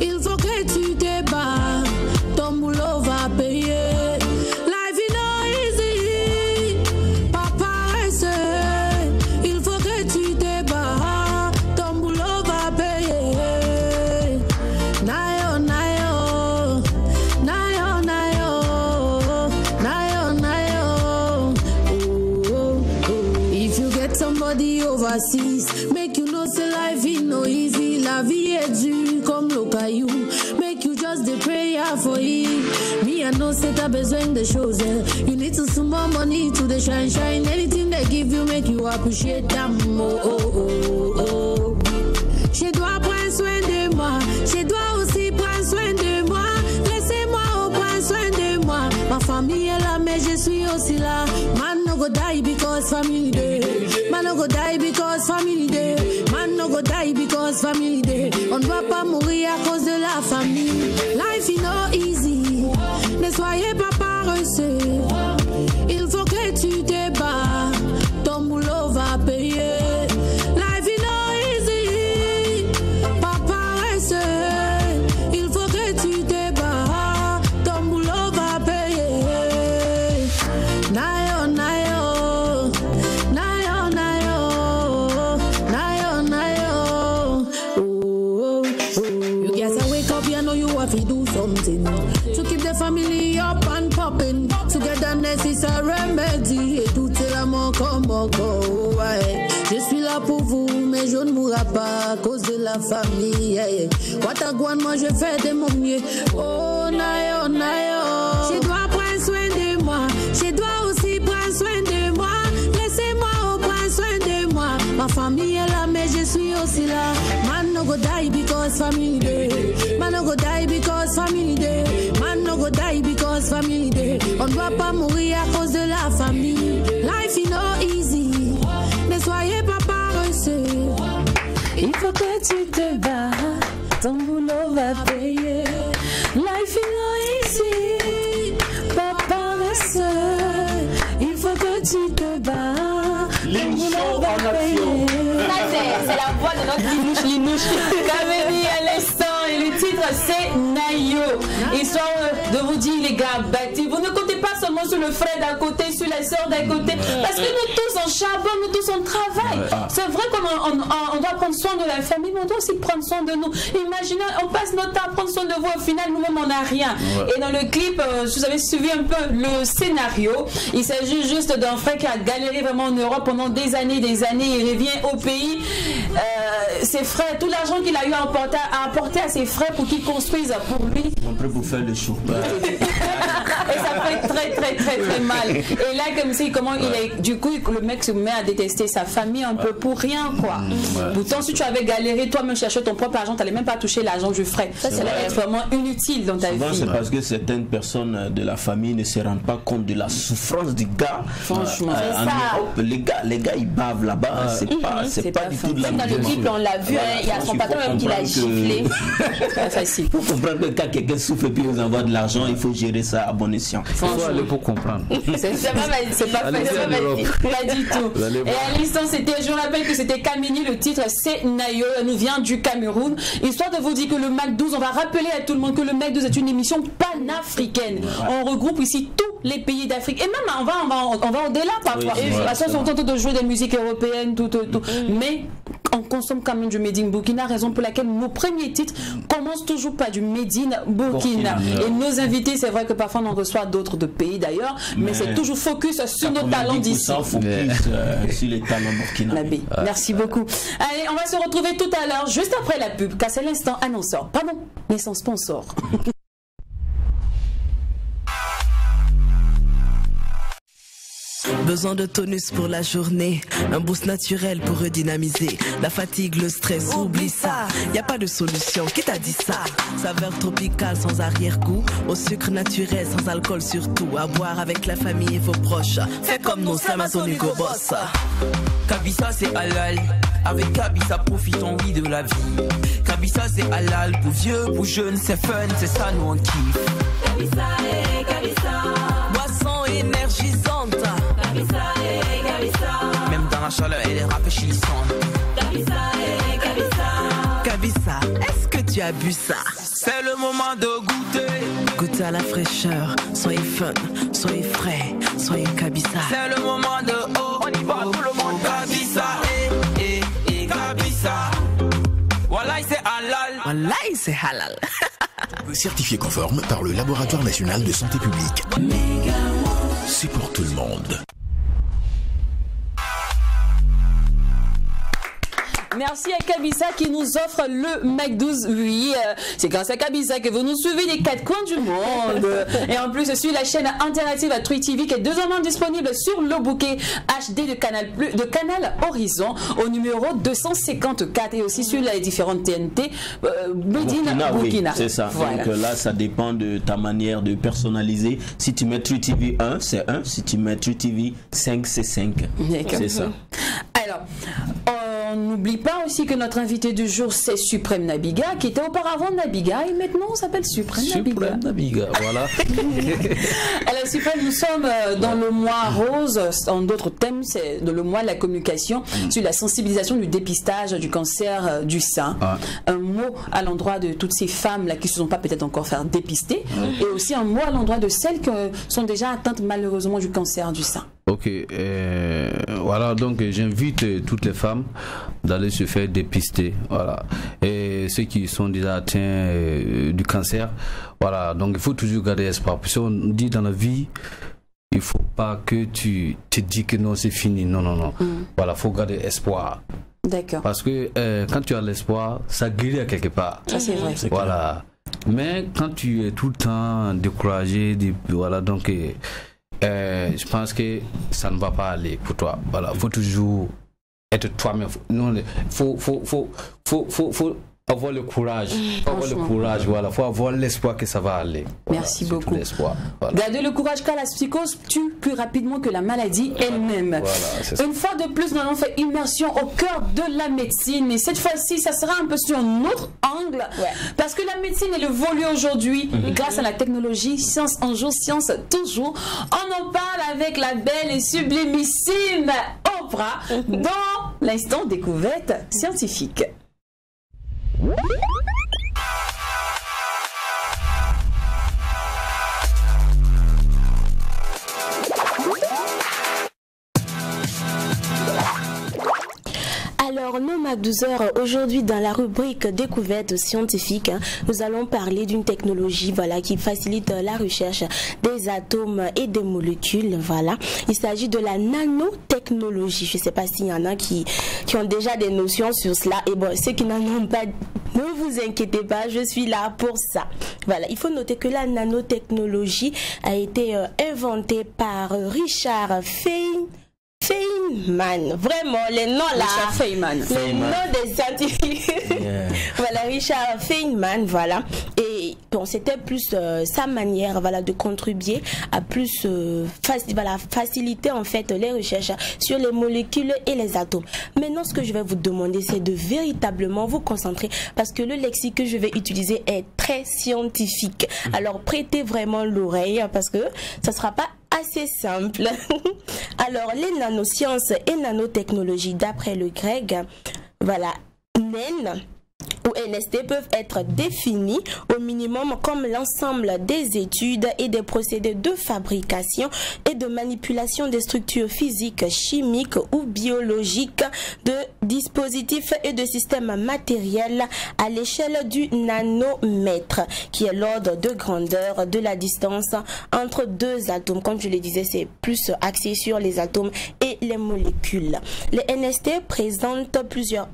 Il faut que tu te bats, ton boulot va payer. Life is not easy, pas paresseux. Il faut que tu te bats, ton boulot va payer. Nayo, nayo, nayo, nayo, nayo, nayo. Oh, oh. If you get somebody overseas, make you know say life is no easy. La vie est dure comme le caillou. Make you just the prayer for it. Me I know say t'as besoin de choses. You need to some more money to the shine. Anything they give you make you appreciate them. Oh. Je dois prendre soin de moi. Je dois aussi prendre soin de moi. Laissez-moi prendre soin de moi. Ma famille est là mais je suis aussi là. Man no go die because family day. Man no go die because family day. Man no go die because family day. On ne va pas mourir à cause de la famille. Life is not easy. Ne soyez pas paresseux. Il faut que tu te bats. Ton boulot va payer. Life is not easy. Pas paresseux. Il faut que tu te bats. Ton boulot va payer. Nayo, nayo. Nayo, nayo. Nayo, nayo. Oh. You guys are wake up, you know you have to do something to keep the family up and popping. Togetherness is a remedy. Et tout est l'amour comme encore. Ouais. Je suis là pour vous, mais je ne mourrai pas à cause de la famille. Watagouane, moi je fais de mon mieux. Oh, nayo, nayo. Je dois prendre soin de moi. Je dois aussi prendre soin de moi. Laissez-moi prendre soin de moi. Ma famille est là, mais je suis aussi là. Man no go die because family day. Man no go die because family day. Man no go die because family day. On ne doit pas mourir à cause de la famille. Life is not easy. Ne soyez pas paresseux. Il faut que tu te bats, ton boulot va payer. Life is not easy, pas paresseux. Il faut que tu te bats. Lynn Show en notre linouche. Kameni à l'instant et le titre c'est Nayo. Histoire de vous dire les gars, vous ne comptez pas seulement sur le frère d'à côté, sur la soeur d'à côté, parce que nous tous on charbonne, nous tous on travaille. C'est vrai qu'on doit prendre soin de la famille, mais on doit aussi prendre soin de nous. Imaginez, on passe notre temps à prendre soin de vous, au final nous-mêmes on n'a rien. Et dans le clip, vous avez suivi un peu le scénario, il s'agit juste d'un frère qui a galéré vraiment en Europe pendant des années, il revient au pays. Ses frères, tout l'argent qu'il a eu à apporter à ses frères pour qu'ils construisent pour lui. On peut vous faire le show. Et ça fait très mal. Et là, comme ça, du coup, le mec se met à détester sa famille un peu pour rien, quoi. Pourtant, si tu avais galéré, toi-même chercher ton propre argent, tu n'allais même pas toucher l'argent du frère. Ça, c'est vraiment inutile dans ta vie. C'est parce que certaines personnes de la famille ne se rendent pas compte de la souffrance du gars. Franchement, en Europe, les gars, ils bavent là-bas. C'est pas du tout de la dans le clip, on l'a vu, il y a son patron même qui l'a giflé. C'est pas facile. Pour comprendre que quand quelqu'un souffre et puis vous envoie de l'argent, il faut gérer ça à bon escient. Il faut aller pour comprendre. C'est pas du tout. Et à l'instant, je vous rappelle que c'était Kameni, le titre c'est Nayo, elle nous vient du Cameroun. Histoire de vous dire que le Mac 12, on va rappeler à tout le monde que le Mac 12 est une émission panafricaine. On regroupe ici tous les pays d'Afrique. Et même, on va au-delà parfois. Parce qu'on tente de jouer des musiques européennes, tout. Mais on consomme quand même du Made in Burkina, raison pour laquelle nos premiers titres commencent toujours par du Made in Burkina. Et nos invités, c'est vrai que parfois on en reçoit d'autres de pays d'ailleurs, mais c'est toujours focus sur nos talents d'ici. Sur les talents burkinabés. Merci beaucoup. Allez, on va se retrouver tout à l'heure, juste après la pub, car c'est l'instant annonceur. Pardon, mais sans sponsor. Besoin de tonus pour la journée, un boost naturel pour redynamiser. La fatigue, le stress, oublie ça. Y a pas de solution, qui t'a dit ça? Saveur tropicale sans arrière-goût, au sucre naturel sans alcool surtout. À boire avec la famille et vos proches. Fais comme nos Amazon Hugo Boss. Kabisa c'est halal, avec Kabisa profitons oui de la vie. Kabisa c'est halal, pour vieux, pour jeunes, c'est fun, c'est ça nous on kiffe. Kabisa et Kabisa, boisson énergisante. Kabisa et Kabisa, même dans la chaleur elle est rafraîchissante. Kabisa et Kabisa, Kabisa, est-ce que tu as bu ça? C'est le moment de goûter. Goûtez à la fraîcheur, soyez fun, soyez frais, soyez Kabisa. C'est le moment de on y va tout le monde. Kabisa et Kabisa. Wallahi c'est halal. Wallahi c'est halal. Certifié conforme par le Laboratoire National de Santé Publique. C'est pour tout le monde. Merci à Kabisa qui nous offre le Mac 12. Oui, c'est grâce à Kabisa que vous nous suivez des quatre coins du monde. Et en plus, sur la chaîne alternative à True TV qui est désormais disponible sur le bouquet HD de Canal Horizon au numéro 254 et aussi sur les différentes TNT Made in Burkina. C'est ça. Voilà. Donc là, ça dépend de ta manière de personnaliser. Si tu mets True TV 1, c'est 1. Si tu mets True TV 5, c'est 5. C'est ça. Alors, on n'oublie pas aussi que notre invité du jour, c'est Suprême Nabiga, qui était auparavant Nabiga et maintenant on s'appelle Suprême Nabiga. Suprême Nabiga, voilà. Alors Suprême, nous sommes dans le mois rose, en d'autres thèmes, c'est le mois de la communication sur la sensibilisation du dépistage du cancer du sein. Un mot à l'endroit de toutes ces femmes-là qui ne se sont pas peut-être encore faire dépister et aussi un mot à l'endroit de celles qui sont déjà atteintes malheureusement du cancer du sein. Ok, voilà, donc j'invite toutes les femmes d'aller se faire dépister, voilà. Et ceux qui sont déjà atteints du cancer, voilà, donc il faut toujours garder espoir. Parce qu'on dit dans la vie, il faut pas que tu te dis que non, c'est fini, non. Voilà, faut garder espoir. D'accord. Parce que quand tu as l'espoir, ça guérit à quelque part. Ça c'est vrai. Voilà. Mais quand tu es tout le temps découragé, voilà, donc... je pense que ça ne va pas aller pour toi. Voilà, faut toujours être toi-même. Faut avoir le courage. Faut avoir le courage, voilà. Faut avoir l'espoir que ça va aller. Voilà, merci beaucoup. Voilà. Gardez le courage car la psychose tue plus rapidement que la maladie elle-même. Voilà, une fois de plus, nous allons faire immersion au cœur de la médecine. Mais cette fois-ci, ça sera un peu sur un autre angle. Parce que la médecine, elle évolue aujourd'hui. Grâce à la technologie, science un jour, science toujours. On en parle avec la belle et sublimissime Oprah dans l'instant découverte scientifique. Alors, nos Mac 12 heures, aujourd'hui dans la rubrique découverte scientifique, nous allons parler d'une technologie qui facilite la recherche des atomes et des molécules. Voilà. Il s'agit de la nanotechnologie. Je ne sais pas s'il y en a qui ont déjà des notions sur cela. Et bon, ceux qui n'en ont pas, ne vous inquiétez pas, je suis là pour ça. Voilà. Il faut noter que la nanotechnologie a été inventée par Richard Feynman, vraiment les noms là, Richard Feynman. Les noms des scientifiques. Voilà, Richard Feynman, voilà. Et bon, c'était plus sa manière, de contribuer à plus faciliter en fait les recherches sur les molécules et les atomes. Maintenant, ce que je vais vous demander, c'est de véritablement vous concentrer parce que le lexique que je vais utiliser est très scientifique. Alors, prêtez vraiment l'oreille parce que ça sera pas assez simple. Alors, les nanosciences et nanotechnologies, d'après le grec, NEN ou NST peuvent être définis au minimum comme l'ensemble des études et des procédés de fabrication et de manipulation des structures physiques, chimiques ou biologiques de dispositifs et de systèmes matériels à l'échelle du nanomètre, qui est l'ordre de grandeur de la distance entre deux atomes. Comme je le disais, c'est plus axé sur les atomes et les molécules. Les NST présentent plusieurs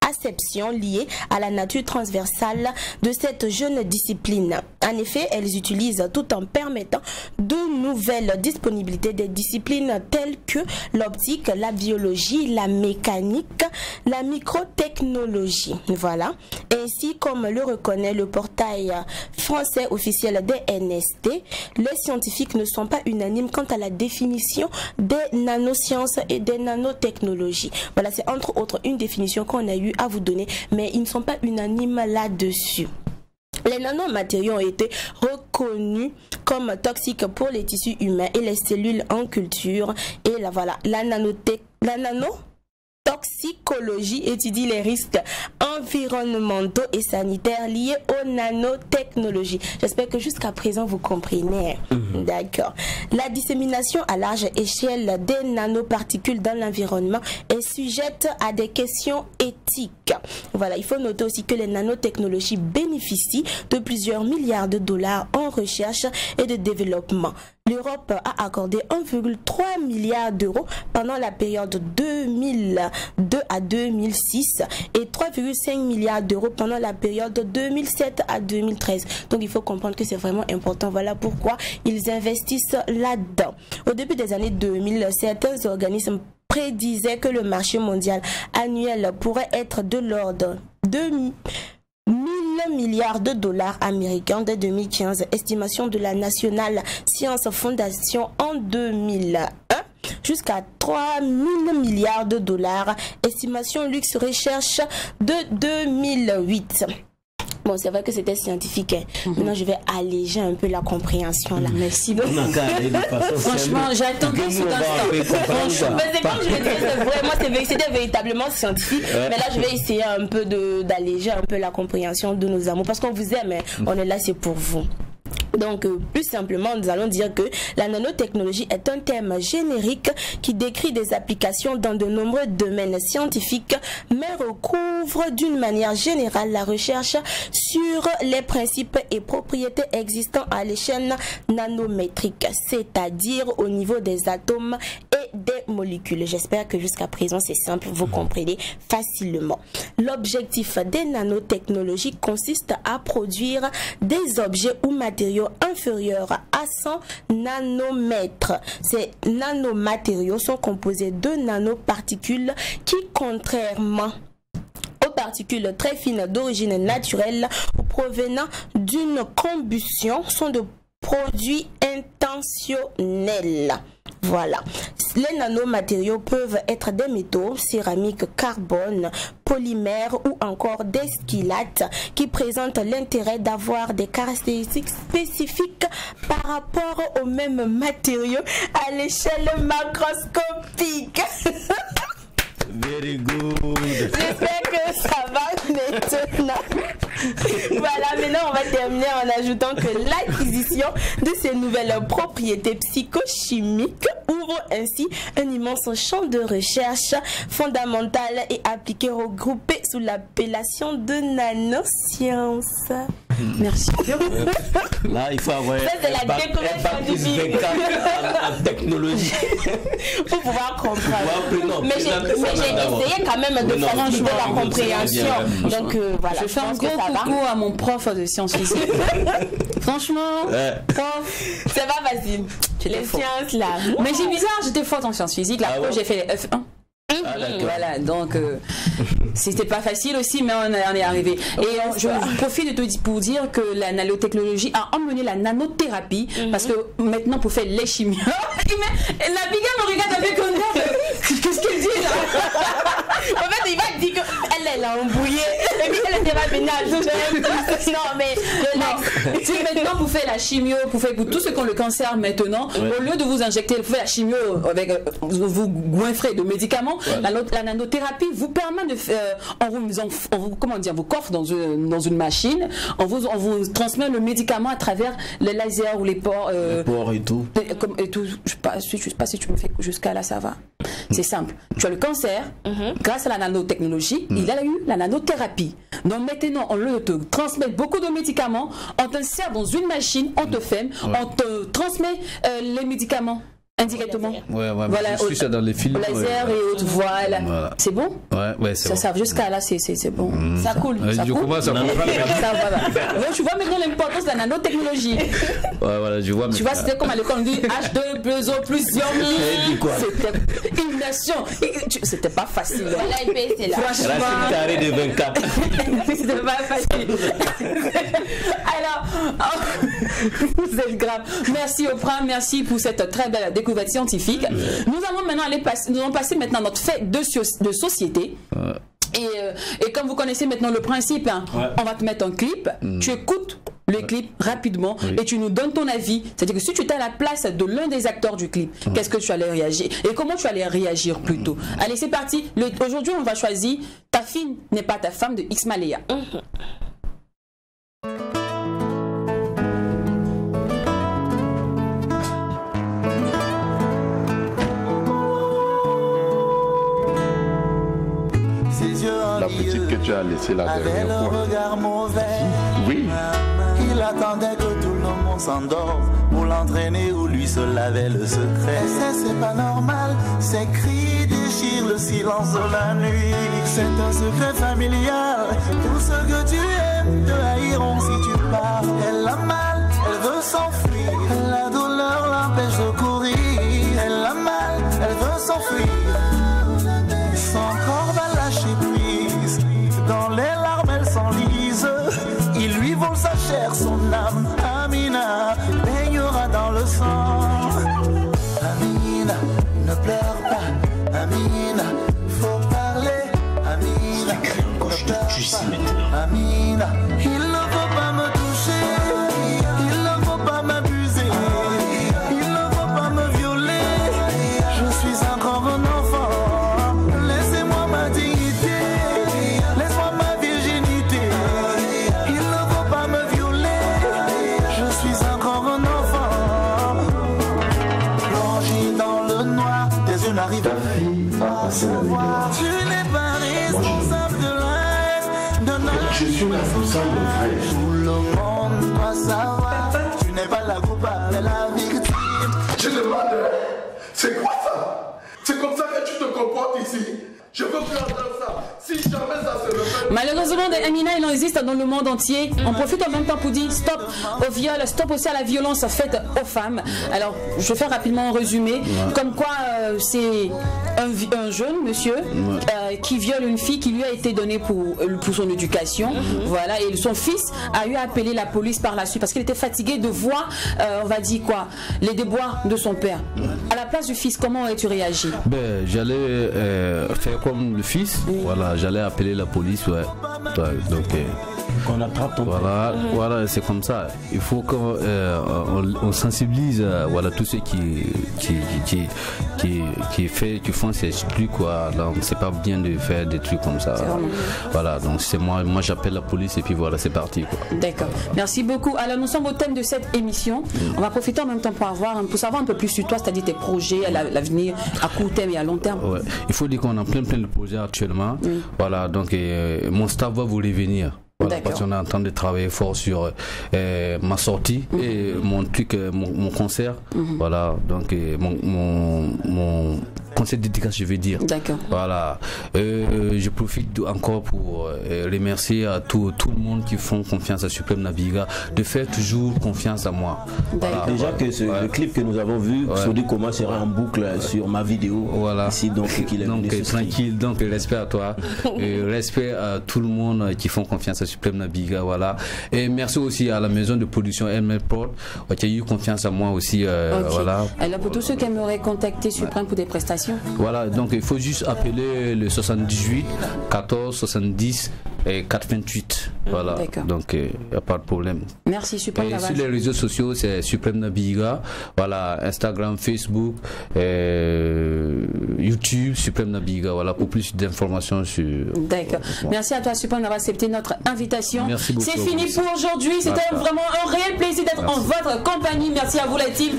acceptions liées à la nature transversale de cette jeune discipline. En effet, elles utilisent tout en permettant de nouvelles disponibilités des disciplines telles que l'optique, la biologie, la mécanique, la microtechnologie. Voilà. Ainsi, comme le reconnaît le portail français officiel des NST, les scientifiques ne sont pas unanimes quant à la définition des nanosciences et des nanotechnologies. Voilà, c'est entre autres une définition qu'on a eu à vous donner, mais ils ne sont pas unanimes là-dessus. Les nanomatériaux ont été reconnus comme toxiques pour les tissus humains et les cellules en culture. Et là, voilà, la nanotoxicologie étudie les risques environnementaux et sanitaires liés aux nanotechnologies. J'espère que jusqu'à présent vous comprenez. D'accord. La dissémination à large échelle des nanoparticules dans l'environnement est sujette à des questions éthiques. Voilà, il faut noter aussi que les nanotechnologies bénéficient de plusieurs milliards de dollars en recherche et de développement. L'Europe a accordé 1,3 milliard d'euros pendant la période 2002 à 2006 et 3,5 milliards d'euros pendant la période 2007 à 2013. Donc il faut comprendre que c'est vraiment important. Voilà pourquoi ils investissent là-dedans. Au début des années 2000, certains organismes prédisaient que le marché mondial annuel pourrait être de l'ordre de 1000 milliards de dollars américains dès 2015, estimation de la National Science Foundation en 2001, jusqu'à 3000 milliards de dollars, estimation Lux Research de 2008. Bon, c'est vrai que c'était scientifique. Maintenant, je vais alléger un peu la compréhension là. Merci beaucoup. Franchement, j'attendais cet instant. C'est comme je le disais, c'est vraiment, c'était véritablement scientifique. Mais là, je vais essayer un peu d'alléger un peu la compréhension de nos amours. Parce qu'on vous aime, on est là, c'est pour vous. Donc, plus simplement, nous allons dire que la nanotechnologie est un terme générique qui décrit des applications dans de nombreux domaines scientifiques, mais recouvre d'une manière générale la recherche sur les principes et propriétés existants à l'échelle nanométrique, c'est-à-dire au niveau des atomes et des molécules. J'espère que jusqu'à présent, c'est simple, vous comprenez facilement. L'objectif des nanotechnologies consiste à produire des objets ou matériaux inférieurs à 100 nanomètres. Ces nanomatériaux sont composés de nanoparticules qui, contrairement aux particules très fines d'origine naturelle ou provenant d'une combustion, sont de produits intentionnels. Voilà. Les nanomatériaux peuvent être des métaux, céramique, carbone, polymères ou encore des squillates qui présentent l'intérêt d'avoir des caractéristiques spécifiques par rapport aux mêmes matériaux à l'échelle macroscopique. Very good. J'espère que ça va maintenant. Voilà, maintenant on va terminer en ajoutant que l'acquisition de ces nouvelles propriétés psychochimiques ouvre ainsi un immense champ de recherche fondamental et appliqué regroupé sous l'appellation de nanosciences. Merci. Là, il faut avoir un bac plus 24 en technologie pour pouvoir comprendre. Mais j'ai essayé quand même de faciliter la compréhension. Donc voilà, je fais un gros coucou à mon prof de sciences physiques. Franchement, prof, c'est pas facile. Les sciences là. Mais c'est bizarre, j'étais forte en sciences physiques. La fois, j'ai fait les F1. Voilà, donc c'était pas facile aussi, mais on est arrivé. Et je profite de te pour dire que la nanotechnologie a emmené la nanothérapie, parce que maintenant pour faire les chimios, la biga me regarde avec un air. Qu'est-ce qu'elle dit là? En fait, il va dire qu'elle est embrouillée, et puis elle était pas vénale. Non, mais c'est maintenant pour faire la chimio, pour tout ce qu'on le cancer maintenant, au lieu de vous injecter, pour faire la chimio avec vous goinfrez de médicaments. La nanothérapie vous permet de faire, vous coffre dans une machine, on vous transmet le médicament à travers les lasers ou les pores. Les pores et tout. Je sais pas si tu me fais jusqu'à là, ça va. C'est simple. Tu as le cancer, grâce à la nanotechnologie, il y a eu la nanothérapie. Donc maintenant, on te transmet beaucoup de médicaments, on t'insère dans une machine, on te ferme, on te transmet les médicaments. Indirectement. Voilà, je suis ça dans les films. Laser et autres, voilà. C'est bon? Ouais, c'est bon. Ça jusqu'à là, c'est bon. Ça coule. Ça je coule. commence à comprendre. Tu vois maintenant l'importance de la nanotechnologie. Voilà, je vois. Tu vois, c'était comme à l'école, on dit H2 plus O plus ion. C'était une nation. C'était pas facile. L'AIP, c'est là. Racine carrée de 24. C'était pas facile. Alors, vous êtes grave. Merci Oprah, merci pour cette très belle découverte scientifique. Nous allons maintenant passer maintenant notre fait de société. Et comme vous connaissez maintenant le principe, on va te mettre un clip, tu écoutes le clip rapidement et tu nous donnes ton avis. C'est-à-dire que si tu étais à la place de l'un des acteurs du clip, qu'est-ce que tu allais réagir et comment tu allais réagir plutôt. Allez, c'est parti. Aujourd'hui, on va choisir Ta fille n'est pas ta femme de Ixmaléa. La petite que tu as laissée la dernière fois. Avec le regard mauvais. Oui. Il attendait que tout le monde s'endorme pour l'entraîner ou lui se laver le secret. Et c'est pas normal, ces cris déchirent le silence de la nuit. C'est un secret familial, tout ce que tu aimes te haïront si tu pars. Elle a mal, elle veut s'enfuir, la douleur l'empêche de courir. Elle a mal, elle veut s'enfuir, son corps va lâcher prise. Dans les larmes elle s'enlise, il lui vole sa chair, son âme. Amina baignera dans le sang. Amina, ne pleure pas. Amina, faut parler. Amina, ne pleure pas. Amina, il ne faut pas me toucher, il ne faut pas m'abuser, il ne faut pas me violer. Je suis encore un enfant, laissez-moi ma dignité, laisse-moi ma virginité. Il ne faut pas me violer, je suis encore un enfant. Plongé dans le noir, tes yeux n'arrivent pas à se voir. Tu n'es pas responsable de la haine de notre. Je suis responsable, mon frère. Tout le monde doit savoir, tu n'es pas la coupable, la victime. Je demande, c'est quoi ça? C'est comme ça que tu te comportes ici? Je veux plus entendre ça. Si jamais ça se refait. Malheureusement, des Amina, il en existe dans le monde entier. On profite en même temps pour dire stop au viol, stop aussi à la violence faite aux femmes. Alors, je fais rapidement un résumé. Comme quoi, c'est un jeune monsieur qui viole une fille qui lui a été donnée pour son éducation. Voilà, et son fils a eu à appeler la police par la suite parce qu'il était fatigué de voir, on va dire quoi, les déboires de son père. À la place du fils, comment aurais-tu réagi? Ben, j'allais faire comme le fils, voilà, j'allais appeler la police, donc qu'on attrape ton voilà, c'est comme ça. Il faut qu'on sensibilise voilà, tous ceux qui font ces trucs, quoi. Donc c'est pas bien de faire des trucs comme ça. Voilà, donc c'est moi j'appelle la police et puis voilà, c'est parti, quoi. D'accord. Merci beaucoup. Alors nous sommes au thème de cette émission. On va profiter en même temps pour savoir un peu plus sur toi, c'est-à-dire tes projets à l'avenir, à court terme et à long terme. Ouais. Il faut dire qu'on a plein de projets actuellement. Voilà, donc mon staff va vous revenir. Voilà, parce qu'on est en train de travailler fort sur ma sortie et mon truc, mon concert. Voilà, donc mon concert dédicace, je vais dire. D'accord. Voilà. Je profite encore pour remercier à tout le monde qui font confiance à Suprême Naviga de faire toujours confiance à moi. Voilà. Déjà que le clip que nous avons vu, Sodi Koma sera en boucle sur ma vidéo. Voilà. Ici, donc tranquille, donc respect à toi, respect à tout le monde qui font confiance à Suprême Nabiga, voilà. Et merci aussi à la maison de production ML Port qui a eu confiance à moi aussi, voilà. Alors pour tous ceux qui aimeraient contacter Suprême pour des prestations, voilà, donc il faut juste appeler le 78 14 70 et 428, voilà. Donc il n'y a pas de problème. Merci Suprême. Et sur les réseaux sociaux, c'est Suprême Nabiga, voilà, Instagram, Facebook, YouTube, Suprême Nabiga, voilà, pour plus d'informations sur. D'accord. Merci à toi Suprême d'avoir accepté notre invitation. Merci beaucoup. C'est fini pour aujourd'hui. C'était vraiment un réel plaisir d'être en votre compagnie. Merci à vous la team.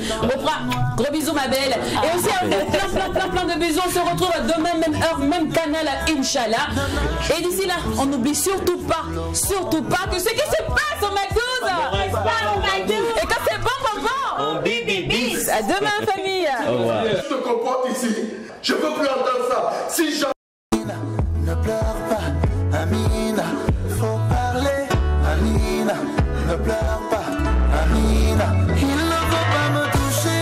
Gros bisous ma belle. Et aussi à vous, plein de bisous. On se retrouve demain, même heure, même canal, Inch'Allah. Et d'ici là, on n'oublie surtout pas que ce qui se passe au McDouz. Et quand c'est bon, bis. À demain famille. Au revoir. Je te comporte ici. Je veux plus entendre ça. Si jamais... Ne pleure pas, Amina. Faut parler, Amina. Ne pleure pas, Amina. Il ne faut pas me toucher.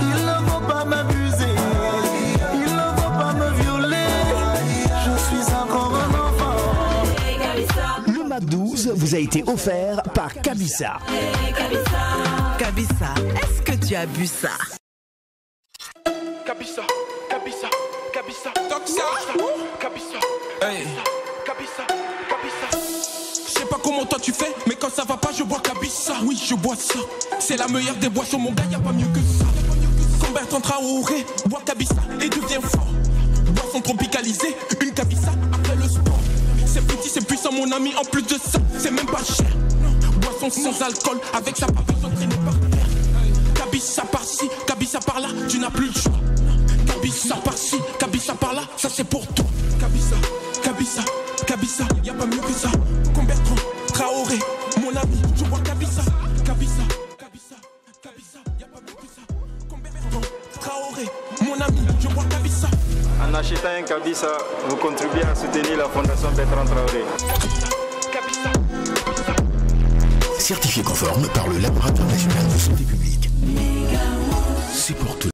Il ne faut pas m'abuser. Il ne faut pas me violer. Je suis encore un enfant. Le MAC12 vous a été offert par Kabissa. Kabissa, est-ce que tu as bu ça? Kabissa, Kabissa, Kabissa, Kabissa, Kabissa, hey, Kabissa, Kabissa. Je sais pas comment toi tu fais, mais quand ça va pas, je bois Kabissa. Oui, je bois ça. C'est la meilleure des boissons, mon gars, y a pas mieux que ça. Quand Bertrand Traoré boit Kabissa et devient fort. Boisson tropicalisée, une Kabissa après le sport. C'est petit, c'est puissant, mon ami. En plus de ça, c'est même pas cher. Boisson sans alcool, avec ça pas besoin de traîner par terre. Kabissa par-ci, Kabissa par-là, tu n'as plus le choix. Kabissa par-ci, Kabissa par-là, ça c'est pour toi. Kabissa, Kabissa, Kabissa, y'a pas mieux que ça. Comme Bertrand Traoré, mon ami, je vois Kabissa, Kabissa, Kabissa, Kabissa, y'a pas mieux que ça. Comme Bertrand Traoré, mon ami, je vois Kabissa. En achetant un Kabissa, vous contribuez à soutenir la fondation Bertrand Traoré. Kabissa, Certifié conforme par le Laboratoire National de Santé Publique. C'est pour tout.